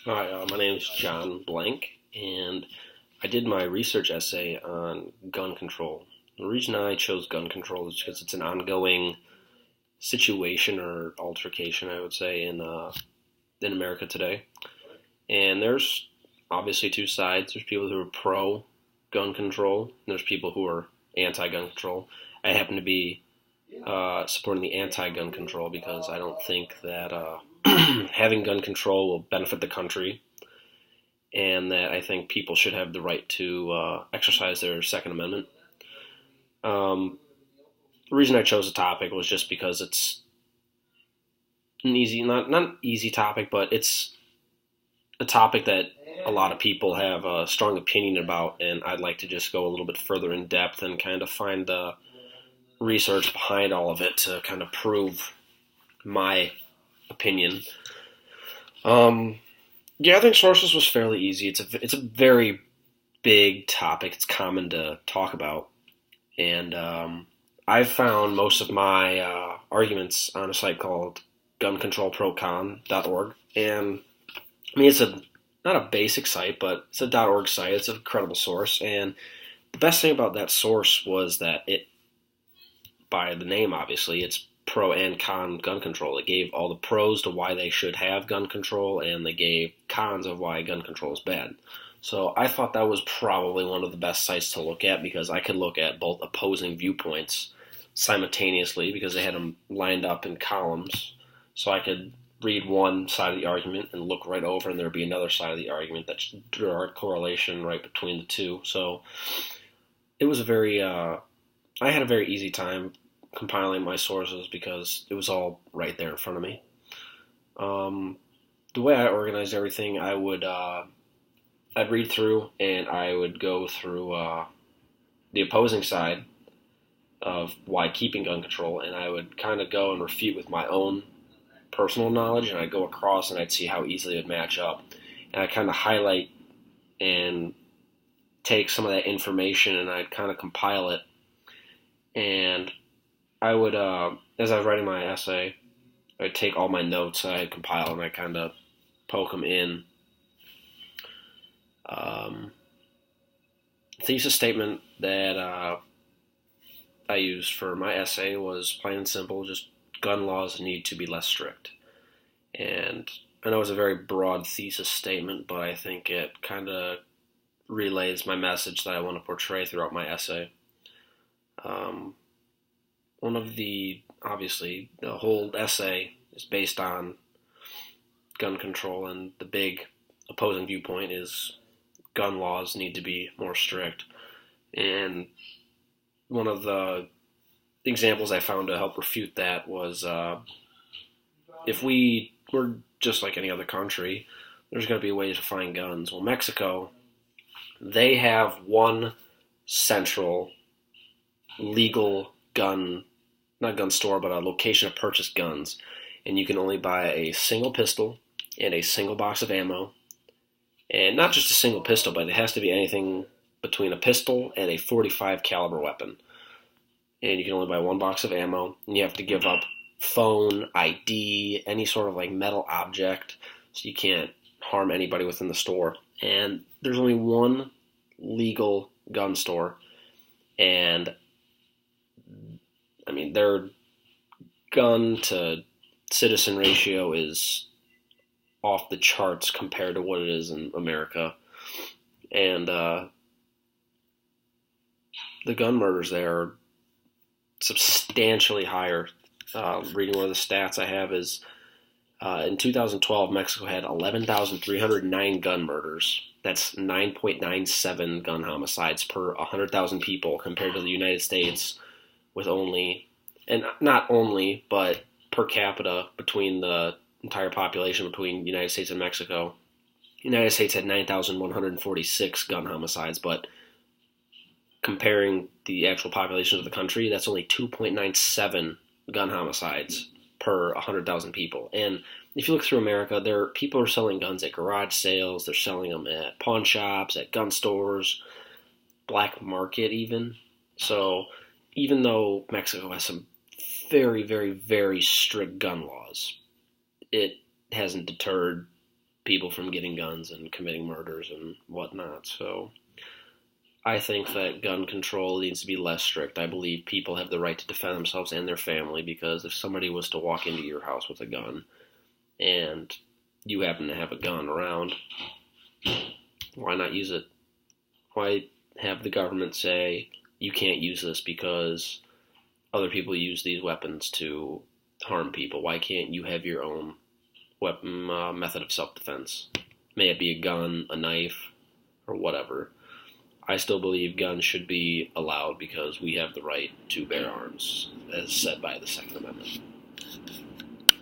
Hi, my name is John Blank, and I did my research essay on gun control. The reason I chose gun control is because it's an ongoing situation or altercation, I would say, in America today. And there's obviously two sides. There's people who are pro gun control, and there's people who are anti gun control. I happen to be supporting the anti gun control because I don't think that having gun control will benefit the country and that I think people should have the right to exercise their Second Amendment. Um, the reason I chose the topic was just because it's an easy, not an easy topic, but it's a topic that a lot of people have a strong opinion about, and I'd like to just go a little bit further in depth and kind of find the research behind all of it to kind of prove my opinion. Gathering sources was fairly easy. It's a very big topic. It's common to talk about, and I've found most of my arguments on a site called guncontrolprocon.org, and I mean it's a not a basic site, but it's a .org site. It's a credible source, and the best thing about that source was that it, by the name, obviously, it's pro and con gun control. It gave all the pros to why they should have gun control, and they gave cons of why gun control is bad. So I thought that was probably one of the best sites to look at because I could look at both opposing viewpoints simultaneously because they had them lined up in columns. So I could read one side of the argument and look right over, and there'd be another side of the argument that's direct correlation right between the two. So it was I had a very easy time compiling my sources because it was all right there in front of me. The way I organized everything, I'd read through and I would go through the opposing side of why keeping gun control, and I would kind of go and refute with my own personal knowledge, and I'd go across and I'd see how easily it would match up. And I'd kind of highlight and take some of that information and I'd kind of compile it. And I would, as I was writing my essay, I'd take all my notes that I had compiled and I kind of poke them in. Thesis statement that I used for my essay was plain and simple, just gun laws need to be less strict. And I know it's a very broad thesis statement, but I think it kind of relays my message that I want to portray throughout my essay. Obviously, the whole essay is based on gun control, and the big opposing viewpoint is gun laws need to be more strict. And one of the examples I found to help refute that was if we were just like any other country, there's going to be ways to find guns. Well, Mexico, they have one central legal not gun store, but a location to purchase guns. And you can only buy a single pistol and a single box of ammo. And not just a single pistol, but it has to be anything between a pistol and a .45 caliber weapon. And you can only buy one box of ammo, and you have to give up phone, ID, any sort of like metal object, so you can't harm anybody within the store. And there's only one legal gun store, and I mean, their gun to citizen ratio is off the charts compared to what it is in America. And the gun murders there are substantially higher. Reading one of the stats I have is in 2012, Mexico had 11,309 gun murders. That's 9.97 gun homicides per 100,000 people compared to the United States with only, and not only, but per capita between the entire population between the United States and Mexico. The United States had 9,146 gun homicides, but comparing the actual population of the country, that's only 2.97 gun homicides per 100,000 people. And if you look through America, people are selling guns at garage sales, they're selling them at pawn shops, at gun stores, black market even. So even though Mexico has some very, very, very strict gun laws, it hasn't deterred people from getting guns and committing murders and whatnot. So I think that gun control needs to be less strict. I believe people have the right to defend themselves and their family, because if somebody was to walk into your house with a gun and you happen to have a gun around, why not use it? Why have the government say you can't use this because other people use these weapons to harm people? Why can't you have your own weapon method of self-defense? May it be a gun, a knife, or whatever. I still believe guns should be allowed because we have the right to bear arms, as said by the Second Amendment.